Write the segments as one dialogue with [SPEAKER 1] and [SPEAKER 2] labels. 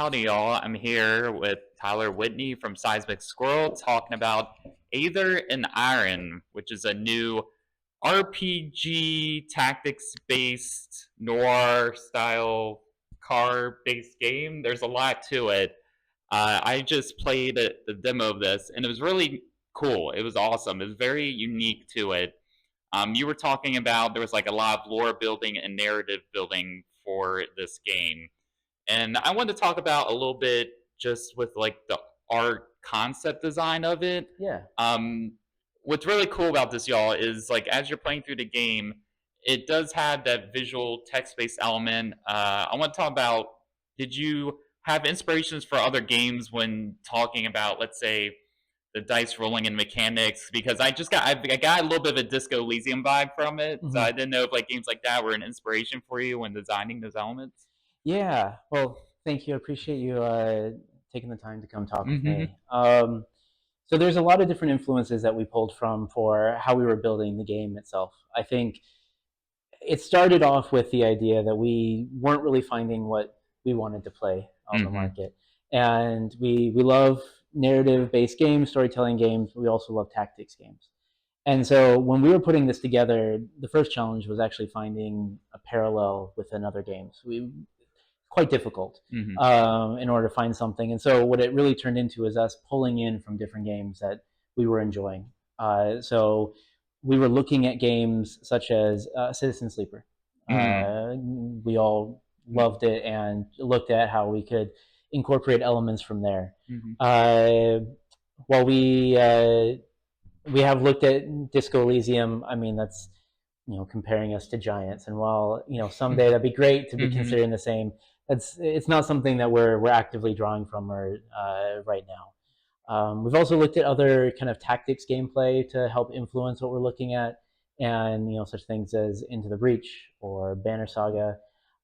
[SPEAKER 1] Howdy, y'all. I'm here with Tyler Whitney from Seismic Squirrel talking about Aether and Iron, which is a new RPG tactics based noir style car based game. There's a lot to it. I just played the demo of this and it was really cool. It was awesome. It was very unique to it. You were talking about there was like a lot of lore building and narrative building for this game. And I wanted to talk about a little bit just with like the art concept design of it.
[SPEAKER 2] Yeah.
[SPEAKER 1] What's really cool about this, y'all, is like as you're playing through the game, it does have that visual text-based element. I want to talk about, did you have inspirations for other games when talking about, let's say, the dice rolling and mechanics? Because I got a little bit of a Disco Elysium vibe from it, so I
[SPEAKER 2] hmm
[SPEAKER 1] didn't know if like games like that were an inspiration for you when designing those elements.
[SPEAKER 2] Yeah. Well, thank you. I appreciate you taking the time to come talk with
[SPEAKER 1] Mm-hmm.
[SPEAKER 2] me. So there's a lot of different influences that we pulled from for how we were building the game itself. I think it started off with the idea that we weren't really finding what we wanted to play on the
[SPEAKER 1] Mm-hmm.
[SPEAKER 2] market, and we love narrative based games, storytelling games. We also love tactics games. And so when we were putting this together, the first challenge was actually finding a parallel with another game. So we quite difficult
[SPEAKER 1] Mm-hmm.
[SPEAKER 2] in order to find something. And so what it really turned into is us pulling in from different games that we were enjoying. So we were looking at games such as Citizen Sleeper.
[SPEAKER 1] Mm-hmm.
[SPEAKER 2] We all loved it and looked at how we could incorporate elements from there.
[SPEAKER 1] Mm-hmm.
[SPEAKER 2] Uh, while we have looked at Disco Elysium, I mean that's comparing us to giants. And while someday that'd be great to be
[SPEAKER 1] Mm-hmm.
[SPEAKER 2] considering the same, it's not something that we're actively drawing from right now. We've also looked at other kind of tactics gameplay to help influence what we're looking at, and such things as Into the Breach or Banner Saga.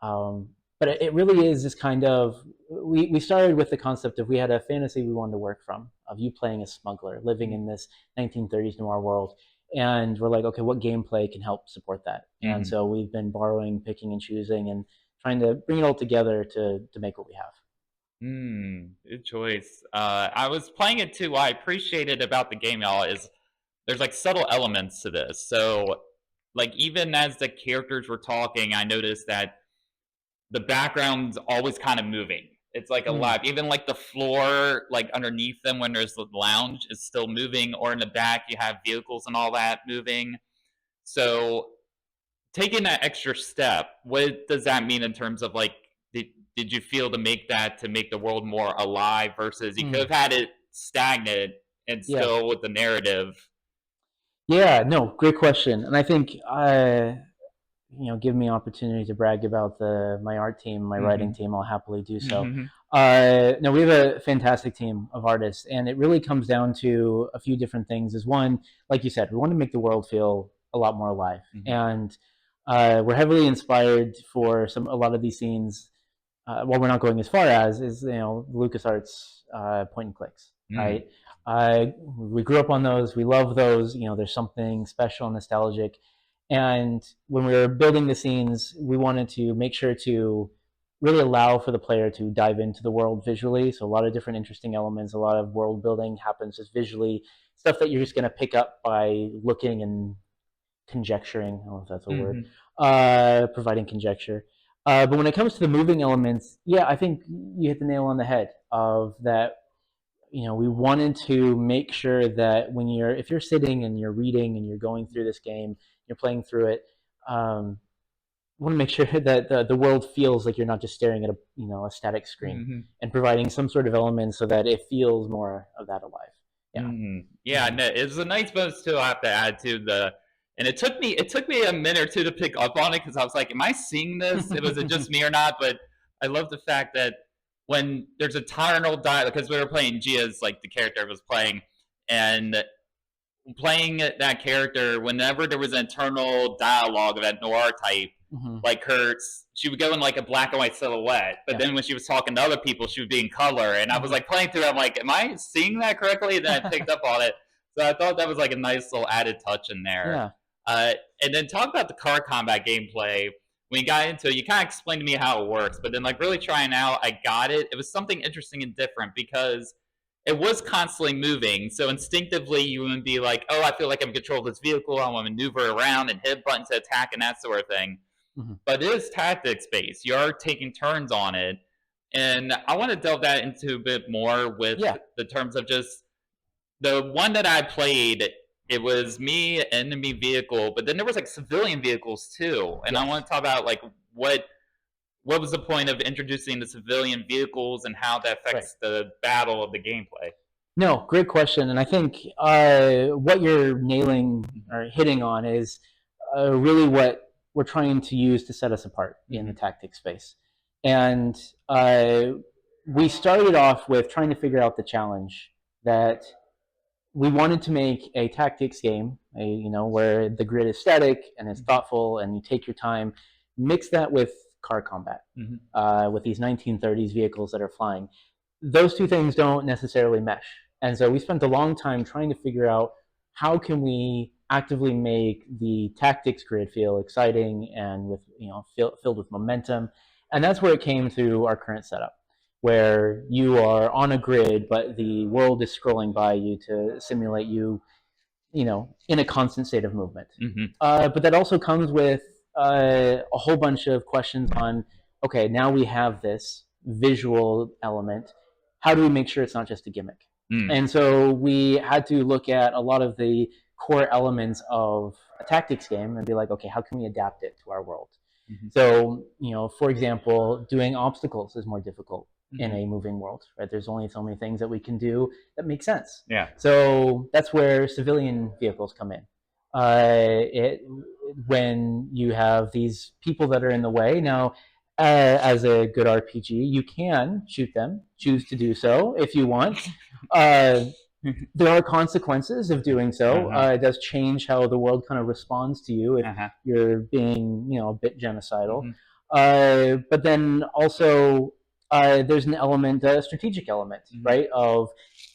[SPEAKER 2] But it really is this kind of we started with the concept of we had a fantasy we wanted to work from of you playing a smuggler living in this 1930s noir world, and we're like, okay, what gameplay can help support that? And
[SPEAKER 1] Mm-hmm.
[SPEAKER 2] so we've been borrowing, picking and choosing, and trying to bring it all together to make what we have.
[SPEAKER 1] Good choice. I was playing it too. What I appreciated about the game, y'all, is there's like subtle elements to this. So, like even as the characters were talking, I noticed that the background's always kind of moving. It's like
[SPEAKER 2] Mm,
[SPEAKER 1] alive. Even like the floor, like underneath them when there's the lounge, is still moving. Or in the back, you have vehicles and all that moving. So taking that extra step, what does that mean in terms of like did you feel to make that to make the world more alive versus you could
[SPEAKER 2] mm.
[SPEAKER 1] have had it stagnant and
[SPEAKER 2] Yeah.
[SPEAKER 1] still with the narrative?
[SPEAKER 2] Yeah, no, great question. And I think give me opportunity to brag about the my art team, my writing
[SPEAKER 1] Mm-hmm.
[SPEAKER 2] team, I'll happily do so.
[SPEAKER 1] Mm-hmm.
[SPEAKER 2] No, we have a fantastic team of artists, and it really comes down to a few different things. Is one, like you said, we want to make the world feel a lot more alive,
[SPEAKER 1] Mm-hmm.
[SPEAKER 2] and we're heavily inspired for a lot of these scenes. While we're not going as far as is LucasArts point and clicks,
[SPEAKER 1] Mm-hmm.
[SPEAKER 2] right? We grew up on those. We love those. There's something special, nostalgic. And when we were building the scenes, we wanted to make sure to really allow for the player to dive into the world visually. So a lot of different interesting elements, a lot of world building happens just visually, stuff that you're just going to pick up by looking and conjecturing. I don't know if that's a word.
[SPEAKER 1] Mm-hmm.
[SPEAKER 2] Providing conjecture. But when it comes to the moving elements, yeah, I think you hit the nail on the head of that. We wanted to make sure that if you're sitting and you're reading and you're going through this game, you're playing through it. Want to make sure that the world feels like you're not just staring at a static screen,
[SPEAKER 1] Mm-hmm.
[SPEAKER 2] and providing some sort of element so that it feels more of that alive. Yeah.
[SPEAKER 1] Mm-hmm. Yeah,
[SPEAKER 2] Mm-hmm.
[SPEAKER 1] no, it's a nice bonus too. I have to add to the, and it took me a minute or two to pick up on it because I was like, "Am I seeing this? Was it just me or not?" But I love the fact that when there's a tonal dialogue, because we were playing Gia's, like the character was playing, and playing that character, whenever there was an internal dialogue of that noir type,
[SPEAKER 2] Mm-hmm.
[SPEAKER 1] like Kurtz, she would go in like a black and white silhouette. But
[SPEAKER 2] Yeah.
[SPEAKER 1] then when she was talking to other people, she would be in color. And I was
[SPEAKER 2] Mm-hmm.
[SPEAKER 1] like playing through it, I'm like, am I seeing that correctly? And then I picked up on it. So I thought that was like a nice little added touch in there.
[SPEAKER 2] Yeah.
[SPEAKER 1] Uh, and then talk about the car combat gameplay. when you got into it, you kind of explained to me how it works, but then like really trying out, I got it. It was something interesting and different because it was constantly moving. So instinctively, you would be like, "Oh, I feel like I'm in control of this vehicle. I want to maneuver around and hit buttons to attack and that sort of thing."
[SPEAKER 2] Mm-hmm.
[SPEAKER 1] But it is tactics based. You are taking turns on it, and I want to delve that into a bit more with
[SPEAKER 2] Yeah.
[SPEAKER 1] the terms of just the one that I played. It was me, enemy vehicle, but then there was like civilian vehicles too. And I
[SPEAKER 2] Yes.
[SPEAKER 1] want to talk about like what was the point of introducing the civilian vehicles and how that
[SPEAKER 2] Right.
[SPEAKER 1] affects the battle of the gameplay.
[SPEAKER 2] No, great question. And I think what you're nailing
[SPEAKER 1] Mm-hmm.
[SPEAKER 2] or hitting on is really what we're trying to use to set us apart in
[SPEAKER 1] Mm-hmm.
[SPEAKER 2] the tactics space. And uh, we started off with trying to figure out the challenge that we wanted to make a tactics game, where the grid is static and it's thoughtful and you take your time, mix that with car combat, with these 1930s vehicles that are flying. Those two things don't necessarily mesh. And so we spent a long time trying to figure out how can we actively make the tactics grid feel exciting and filled with momentum. And that's where it came to our current setup, where you are on a grid, but the world is scrolling by you to simulate you, in a constant state of movement.
[SPEAKER 1] Mm-hmm.
[SPEAKER 2] But that also comes with a whole bunch of questions on, okay, now we have this visual element. How do we make sure it's not just a gimmick?
[SPEAKER 1] Mm.
[SPEAKER 2] And so we had to look at a lot of the core elements of a tactics game and be like, okay, how can we adapt it to our world?
[SPEAKER 1] Mm-hmm.
[SPEAKER 2] So, for example, doing obstacles is more difficult in
[SPEAKER 1] Mm-hmm.
[SPEAKER 2] a moving world, right? There's only so many things that we can do that make sense.
[SPEAKER 1] Yeah.
[SPEAKER 2] So that's where civilian vehicles come in. When you have these people that are in the way. Now, as a good RPG, you can shoot them, choose to do so if you want. There are consequences of doing so. It does change how the world kind of responds to you if you're being, a bit genocidal. But then also, there's an element, a strategic element, right, of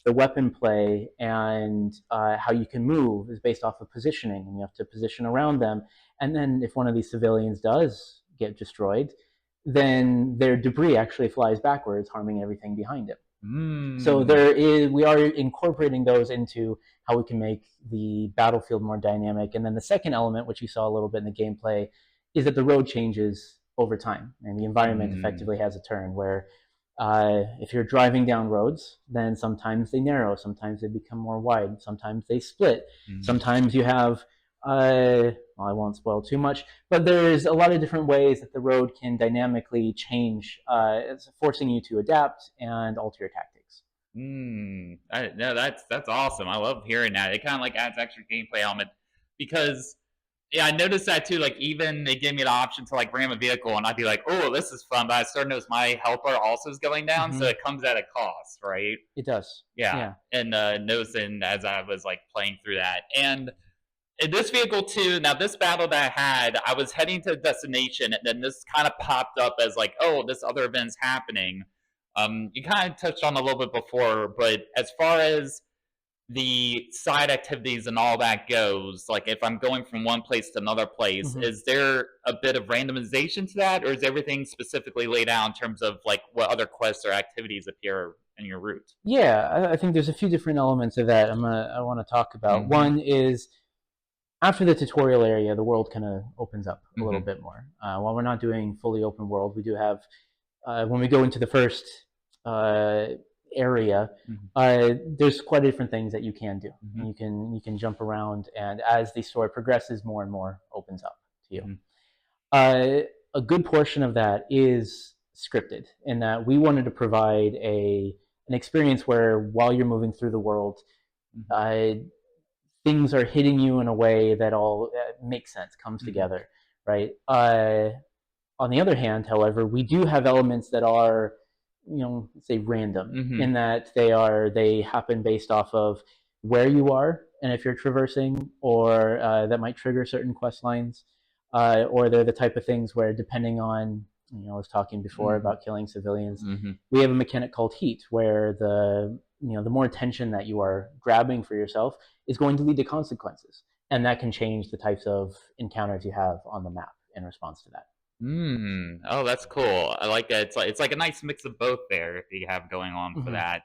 [SPEAKER 2] the weapon play and how you can move is based off of positioning, and you have to position around them. And then if one of these civilians does get destroyed, then their debris actually flies backwards, harming everything behind it. So we are incorporating those into how we can make the battlefield more dynamic. And then the second element, which you saw a little bit in the gameplay, is that the road changes over time, and the environment effectively has a turn where if you're driving down roads, then sometimes they narrow, sometimes they become more wide, sometimes they split, sometimes you have well, I won't spoil too much, but there's a lot of different ways that the road can dynamically change, forcing you to adapt and alter your tactics.
[SPEAKER 1] No, that's awesome. I love hearing that. It kind of like adds extra gameplay element because yeah, I noticed that too. Like even they gave me the option to like ram a vehicle, and I'd be like, "Oh, this is fun," but I started to notice my health bar also is going down, so it comes at a cost, right?
[SPEAKER 2] It does.
[SPEAKER 1] Yeah. And noticing as I was like playing through that, and in this vehicle too. Now, this battle that I had, I was heading to a destination, and then this kind of popped up as like, "Oh, this other event's happening." You kind of touched on a little bit before, but as far as the side activities and all that goes, like if I'm going from one place to another place, is there a bit of randomization to that, or is everything specifically laid out in terms of like what other quests or activities appear in your route?
[SPEAKER 2] Yeah, I think there's a few different elements of that I want to talk about. One is after the tutorial area, the world kind of opens up a little bit more. While we're not doing fully open world, we do have when we go into the first area, there's quite different things that you can do. You can jump around, and as the story progresses, more and more opens up to you. A good portion of that is scripted, in that we wanted to provide an experience where while you're moving through the world, things are hitting you in a way that all makes sense, comes together, right? On the other hand, however, we do have elements that are, say random, in that they happen based off of where you are and if you're traversing, or that might trigger certain quest lines, or they're the type of things where depending on, I was talking before about killing civilians. We have a mechanic called heat, where the more attention that you are grabbing for yourself is going to lead to consequences, and that can change the types of encounters you have on the map in response to that.
[SPEAKER 1] Oh, that's cool. I like that. It's like a nice mix of both there if you have going on for
[SPEAKER 2] Mm-hmm.
[SPEAKER 1] that.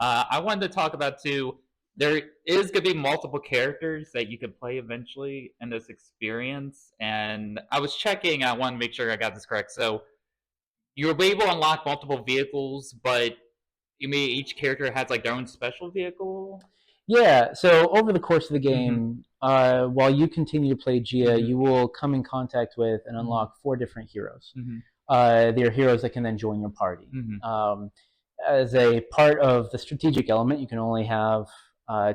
[SPEAKER 1] I wanted to talk about too. There is going to be multiple characters that you could play eventually in this experience, and I was checking. I want to make sure I got this correct. So you're able to unlock multiple vehicles, but you mean each character has like their own special vehicle?
[SPEAKER 2] Yeah, so over the course of the
[SPEAKER 1] Mm-hmm.
[SPEAKER 2] game, while you continue to play Gia,
[SPEAKER 1] Mm-hmm.
[SPEAKER 2] you will come in contact with and
[SPEAKER 1] Mm-hmm.
[SPEAKER 2] unlock four different heroes.
[SPEAKER 1] Mm-hmm.
[SPEAKER 2] They're heroes that can then join your party.
[SPEAKER 1] Mm-hmm.
[SPEAKER 2] As a part of the strategic element, you can only have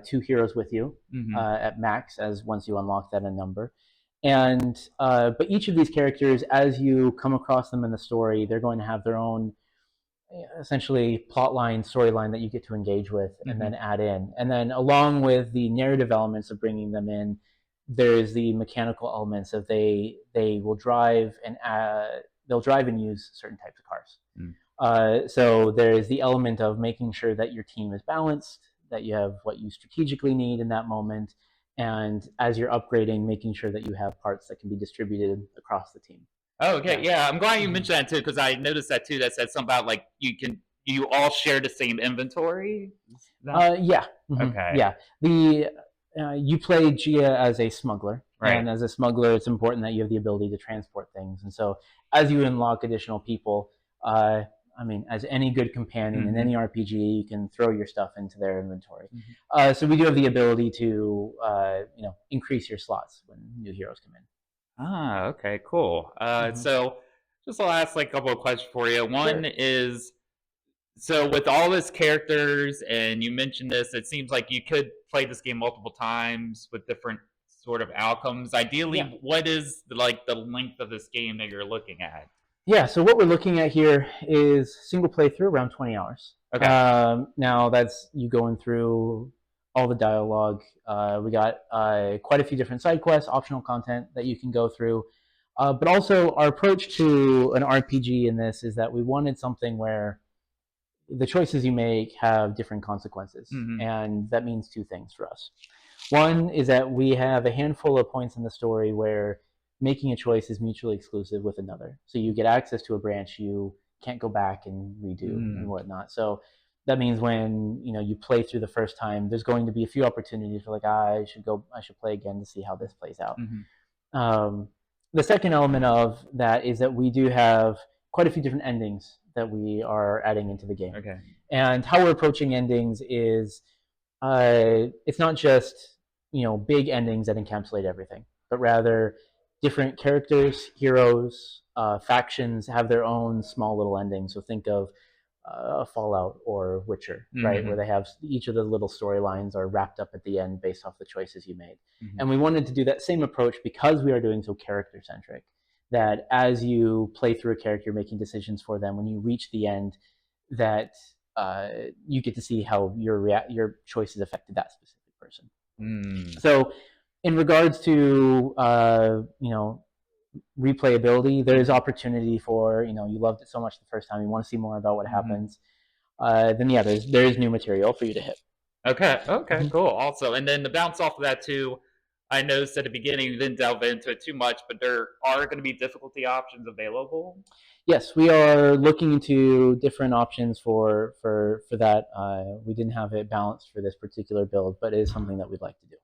[SPEAKER 2] two heroes with you
[SPEAKER 1] Mm-hmm.
[SPEAKER 2] at max, as once you unlock that a number. And but each of these characters, as you come across them in the story, they're going to have their own essentially plot line, storyline that you get to engage with and
[SPEAKER 1] Mm-hmm.
[SPEAKER 2] then add in. And then along with the narrative elements of bringing them in, there's the mechanical elements of they will drive and they'll drive and use certain types of cars. So there's the element of making sure that your team is balanced, that you have what you strategically need in that moment, and as you're upgrading, making sure that you have parts that can be distributed across the team.
[SPEAKER 1] Oh, okay.
[SPEAKER 2] Yeah.
[SPEAKER 1] Yeah, I'm glad you
[SPEAKER 2] Mhm.
[SPEAKER 1] mentioned that too because I noticed that too. That said something about like you all share the same inventory. Is that
[SPEAKER 2] Yeah,
[SPEAKER 1] okay?
[SPEAKER 2] yeah. The You play Gia as a smuggler,
[SPEAKER 1] Right.
[SPEAKER 2] and as a smuggler, it's important that you have the ability to transport things. And so, as you unlock additional people, uh, I mean, as any good companion in
[SPEAKER 1] Mm-hmm.
[SPEAKER 2] any RPG, you can throw your stuff into their inventory.
[SPEAKER 1] Mm-hmm.
[SPEAKER 2] So we do have the ability to, increase your slots when new heroes come in.
[SPEAKER 1] Ah, okay, cool.
[SPEAKER 2] Hmm.
[SPEAKER 1] So just I'll ask like a couple of questions for you. One
[SPEAKER 2] Sure.
[SPEAKER 1] is so with all his characters, and you mentioned this, it seems like you could play this game multiple times with different sort of outcomes.
[SPEAKER 2] Yeah.
[SPEAKER 1] Ideally, what is like the length of this game that you're looking at?
[SPEAKER 2] Yeah, so what we're looking at here is single playthrough around 20 hours.
[SPEAKER 1] Okay.
[SPEAKER 2] Now that's you going through all the dialogue. We got quite a few different side quests, optional content that you can go through. But also, our approach to an RPG in this is that we wanted something where the choices you make have different consequences.
[SPEAKER 1] Mm-hmm.
[SPEAKER 2] And that means two things for us. One is that we have a handful of points in the story where making a choice is mutually exclusive with another. So you get access to a branch you can't go back and redo and
[SPEAKER 1] Mm.
[SPEAKER 2] whatnot. So that means when you play through the first time, there's going to be a few opportunities for like I should play again to see how this plays out.
[SPEAKER 1] Mm-hmm.
[SPEAKER 2] Um, the second element of that is that we do have quite a few different endings that we are adding into the game.
[SPEAKER 1] Okay.
[SPEAKER 2] And how we're approaching endings is it's not just big endings that encapsulate everything, but rather different characters, heroes, factions have their own small little endings. So think of Fallout or Witcher, right,
[SPEAKER 1] Mm-hmm.
[SPEAKER 2] where they have each of the little storylines are wrapped up at the end based off the choices you made.
[SPEAKER 1] Mm-hmm.
[SPEAKER 2] And we wanted to do that same approach because we are doing so character centric. That as you play through a character, you're making decisions for them. When you reach the end, that you get to see how your choices affected that specific person.
[SPEAKER 1] Mm.
[SPEAKER 2] So, in regards to replayability, there is opportunity for you loved it so much the first time, you want to see more about what
[SPEAKER 1] Mm-hmm.
[SPEAKER 2] happens. Then yeah, there is new material for you to hit.
[SPEAKER 1] Okay. Okay.
[SPEAKER 2] Mhm.
[SPEAKER 1] Cool. Also, and then to bounce off of that too, I noticed at the beginning you didn't delve into it too much, but there are going to be difficulty options available.
[SPEAKER 2] Yes, we are looking into different options for that. We didn't have it balanced for this particular build, but it is something that we'd like to do.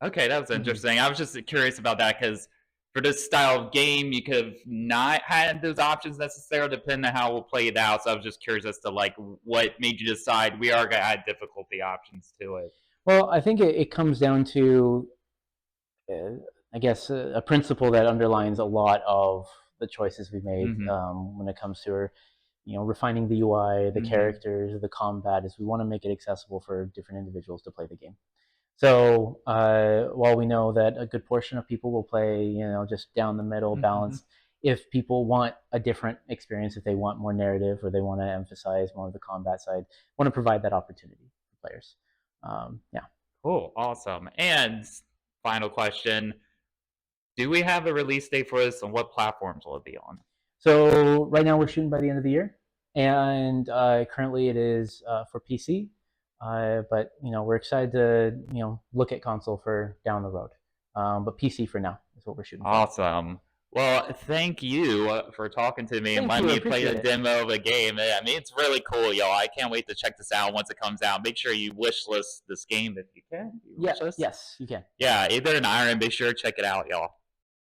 [SPEAKER 1] Okay, that was
[SPEAKER 2] Yeah. Hmm.
[SPEAKER 1] interesting. I was just curious about that because for this style of game, you could have not had those options necessarily, depending on how we'll play it out. So I was just curious as to like what made you decide we are going to add difficulty options to it.
[SPEAKER 2] Well, I think it comes down to uh, I guess a principle that underlines a lot of the choices we made
[SPEAKER 1] Mm-hmm.
[SPEAKER 2] when it comes to refining the UI, the
[SPEAKER 1] Mm-hmm.
[SPEAKER 2] characters, the combat. Is we want to make it accessible for different individuals to play the game. So while we know that a good portion of people will play, just down the middle,
[SPEAKER 1] Mm-hmm.
[SPEAKER 2] balanced, if people want a different experience, if they want more narrative or they want to emphasize more of the combat side, want to provide that opportunity for players. Yeah.
[SPEAKER 1] Cool, awesome. And final question: do we have a release date for this, and what platforms will it be on?
[SPEAKER 2] So right now we're shooting by the end of the year, and currently it is for PC. But we're excited to look at console for down the road. But PC for now is what we're shooting for.
[SPEAKER 1] Awesome. Well, thank you for talking to me and
[SPEAKER 2] Thank
[SPEAKER 1] letting
[SPEAKER 2] you. I
[SPEAKER 1] me play a
[SPEAKER 2] appreciate it.
[SPEAKER 1] demo of a game and letting me
[SPEAKER 2] Thank
[SPEAKER 1] play
[SPEAKER 2] you. I
[SPEAKER 1] the
[SPEAKER 2] appreciate it.
[SPEAKER 1] demo of a game. I mean, it's really cool, y'all. I can't wait to check this out once it comes out. Make sure you wish list this game if you can. You
[SPEAKER 2] Yeah.
[SPEAKER 1] wish list?
[SPEAKER 2] Yes, you can.
[SPEAKER 1] Yeah, Aether and Iron. Be sure to check it out, y'all.